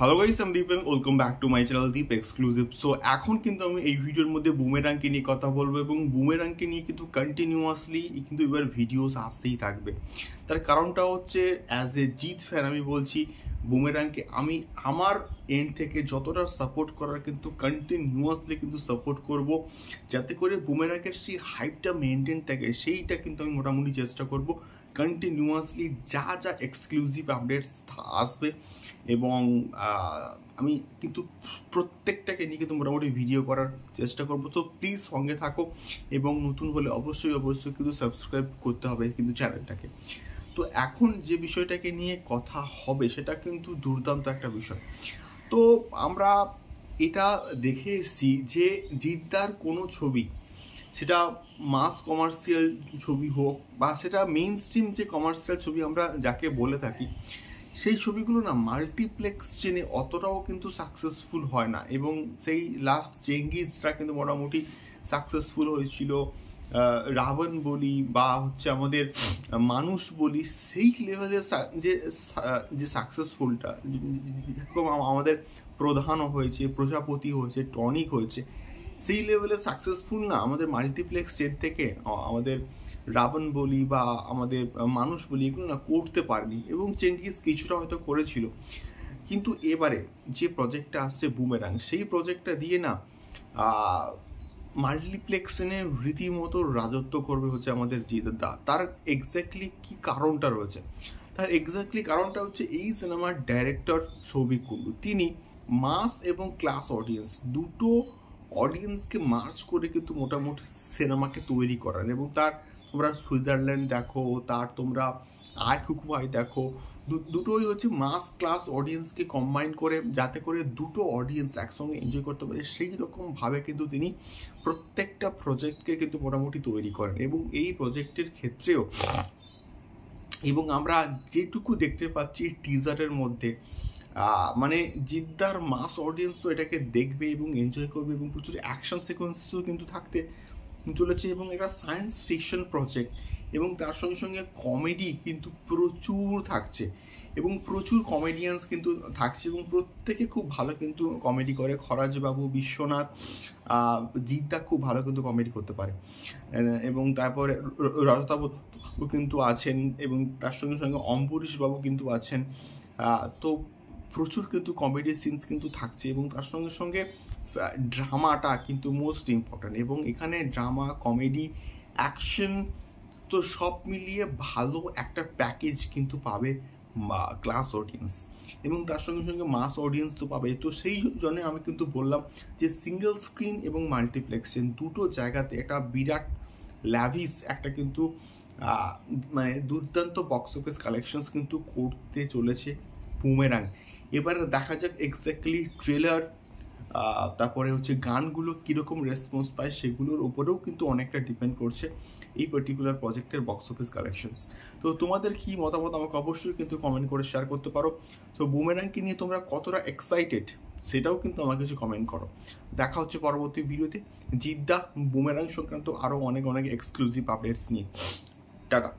Hello guys, আমি Deep and welcome back to my channel Deep exclusive. So এখন কিন্তু আমি এই ভিডিওর মধ্যে বুমেরাংকে নিয়ে কথা বলবো এবং বুমেরাংকে নিয়ে কিন্তু কন্টিনিউয়াসলি কিন্তু এবার ভিডিওস আসতেই থাকবে। তার কারণটা হচ্ছে অ্যাজ এ জিৎ ফ্যান আমি বলছি বুমেরাংকে আমি আমার এন্ড থেকে যতটা সাপোর্ট করার কিন্তু কন্টিনিউয়াসলি কিন্তু সাপোর্ট করব, যাতে করে বুমেরাংয়ের সেই হাইপটা মেনটেন থাকে সেইটা কিন্তু আমি মোটামুটি চেষ্টা করব কন্টিনিউয়াসলি যা যা এক্সক্লুসিভ আপডেটস আসবে এবং আমি কিন্তু প্রত্যেকটাকে নিয়ে কিন্তু মোটামুটি ভিডিও করার চেষ্টা করবো। তো প্লিজ সঙ্গে থাকো এবং নতুন হলে অবশ্যই কিন্তু সাবস্ক্রাইব করতে হবে কিন্তু চ্যানেলটাকে। তো এখন যে বিষয়টাকে নিয়ে কথা হবে সেটা কিন্তু দুর্দান্ত একটা বিষয়। তো আমরা এটা দেখে এসেছি যে জিদ্দার কোনো ছবি, সেটা মাস কমার্শিয়াল ছবি হোক বা সেটা মেইন স্ট্রিম যে কমার্শিয়াল ছবি আমরা যাকে বলে থাকি, সেই ছবিগুলো না মাল্টিপ্লেক্স চেনে অতটাও কিন্তু সাকসেসফুল হয় না। এবং সেই লাস্ট চেঙ্গিজটা কিন্তু মোটামুটি সাকসেসফুল হয়েছিল, রাবণ বলি বা হচ্ছে আমাদের মানুষ বলি, সেই লেভেলের যে সাকসেসফুলটা যেরকম আমাদের প্রধানও হয়েছে, প্রজাপতি হয়েছে, টনিক হয়েছে, সেই লেভেলের সাকসেসফুল না আমাদের মাল্টিপ্লেক্স চেন থেকে আমাদের রাবণ বলি বা আমাদের মানুষ বলি এগুলো না করতে পারেনি। এবং চেঙ্গিস কিছুটা হয়তো করেছিল, কিন্তু এবারে যে প্রজেক্টটা আসছে বুমেরাং, সেই প্রজেক্টটা দিয়ে না মাল্টিপ্লেক্সেনে রীতিমতো রাজত্ব করবে হচ্ছে আমাদের জিদ্দা। তার এক্স্যাক্টলি কি কারণটা রয়েছে? তার এক্স্যাক্টলি কারণটা হচ্ছে এই সিনেমার ডাইরেক্টর সৌভিক কুণ্ডু, তিনি মাস এবং ক্লাস অডিয়েন্স দুটো অডিয়েন্সকে মার্চ করে কিন্তু মোটামুটি সিনেমাকে তৈরি করেন। এবং তার তোমরা সুইজারল্যান্ড দেখো, তার তোমরা আয় হুকুমাই দেখো, দুটোই হচ্ছে মাস ক্লাস অডিয়েন্সকে কম্বাইন করে, যাতে করে দুটো অডিয়েন্স একসঙ্গে এনজয় করতে পারে সেই রকমভাবে কিন্তু তিনি প্রত্যেকটা প্রজেক্টকে কিন্তু মোটামুটি তৈরি করেন। এবং এই প্রজেক্টের ক্ষেত্রেও এবং আমরা যেটুকু দেখতে পাচ্ছি টিজারের মধ্যে, মানে জিদ্দার মাস অডিয়েন্স তো এটাকে দেখবে এবং এনজয় করবে এবং প্রচুর অ্যাকশন সিকোয়েন্সও কিন্তু থাকতে চলেছে। এবং এটা সায়েন্স ফিকশন প্রজেক্ট এবং তার সঙ্গে সঙ্গে কমেডি কিন্তু প্রচুর থাকছে এবং প্রচুর কমেডিয়ানস কিন্তু থাকছে এবং প্রত্যেকে খুব ভালো কিন্তু কমেডি করে। খরাজবাবু, বিশ্বনাথ, জিদ্দা খুব ভালো কিন্তু কমেডি করতে পারে। এবং তারপরে রজতাবু কিন্তু আছেন এবং তার সঙ্গে সঙ্গে অম্বরীশ বাবু কিন্তু আছেন। তো প্রচুর কিন্তু কমেডি সিনস কিন্তু থাকছে এবং তার সঙ্গে সঙ্গে ড্রামাটা কিন্তু মোস্ট ইম্পর্ট্যান্ট। এবং এখানে ড্রামা, কমেডি, অ্যাকশন তো সব মিলিয়ে ভালো একটা প্যাকেজ কিন্তু পাবে ক্লাস অডিয়েন্স এবং তার সঙ্গে সঙ্গে মাস অডিয়েন্স তো পাবে। তো সেই জন্য আমি কিন্তু বললাম যে সিঙ্গেল স্ক্রিন এবং মাল্টিপ্লেক্সেন দুটো জায়গাতে একটা বিরাট ল্যাভিস একটা কিন্তু মানে দুর্দান্ত বক্স অফিস কালেকশনস কিন্তু করতে চলেছে বুমেরাং। এবার দেখা যাক এক্স্যাক্টলি ট্রেলার, তারপরে হচ্ছে গানগুলো কীরকম রেসপন্স পায় সেগুলোর উপরেও কিন্তু অনেকটা ডিপেন্ড করছে এই পার্টিকুলার প্রজেক্টের বক্স অফিস কালেকশনস। তো তোমাদের কি মতামত আমাকে অবশ্যই কিন্তু কমেন্ট করে শেয়ার করতে পারো। তো বুমেরাংকে নিয়ে তোমরা কতটা এক্সাইটেড সেটাও কিন্তু আমাকে কিছু কমেন্ট করো। দেখা হচ্ছে পরবর্তী ভিডিওতে জিদ্দা বুমেরাং সংক্রান্ত আরও অনেক এক্সক্লুসিভ আপডেটস নিয়ে। টাটা।